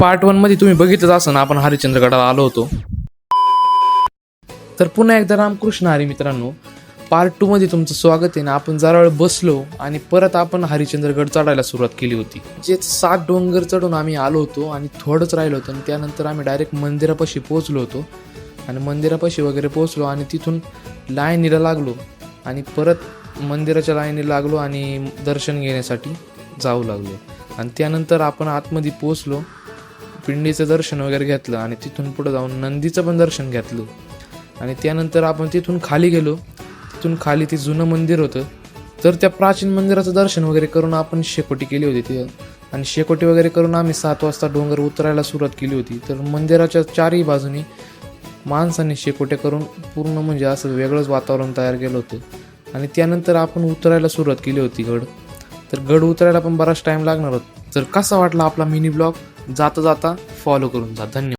Part 1 मध्ये तुम्ही बघितलंच असं आपण हरिश्चंद्रगडाला आलो होतो. तर पुन्हा एकदा रामकृष्ण हरी मित्रांनो, पार्ट 2 मध्ये तुमचं स्वागत आहे ना. आपण जरा वेळ बसलो आणि परत आपण हरिश्चंद्रगड चढायला सुरुवात केली होती. जे 7 डोंगर चढून आम्ही आलो होतो आणि थोडंच राहिलो होतं आणि त्यानंतर आम्ही डायरेक्ट मंदिरापाशी पोहोचलो होतो आणि मंदिरापाशी वगैरे पोहोचलो आणि तिथून लाईनीला लागलो आणि परत मंदिराच्या लाईनीला लागलो आणि दर्शन घेण्यासाठी जाऊ लागलो. आणि त्यानंतर आपण आतमध्ये पोहोचलो, पिंडीचं दर्शन वगैरे घेतलं आणि तिथून पुढे जाऊन नंदीचं पण दर्शन घेतलं. आणि त्यानंतर आपण तिथून खाली गेलो. तिथून खाली ते जुनं मंदिर होतं, तर त्या प्राचीन मंदिराचं दर्शन वगैरे करून आपण शेकोटी केली होती तिथं. आणि शेकोटी वगैरे करून आम्ही 7 वाजता डोंगर उतरायला सुरुवात केली होती. तर मंदिराच्या चारही बाजूनी माणसांनी शेकोटे करून पूर्ण म्हणजे असं वेगळंच वातावरण तयार केलं होतं. आणि त्यानंतर आपण उतरायला सुरुवात केली होती गड. तर गड उतरायला पण बराच टाईम लागणार होता. तर कसा वाटला आपला मिनी ब्लॉग जाता जाता फॉलो करून जा. धन्यवाद.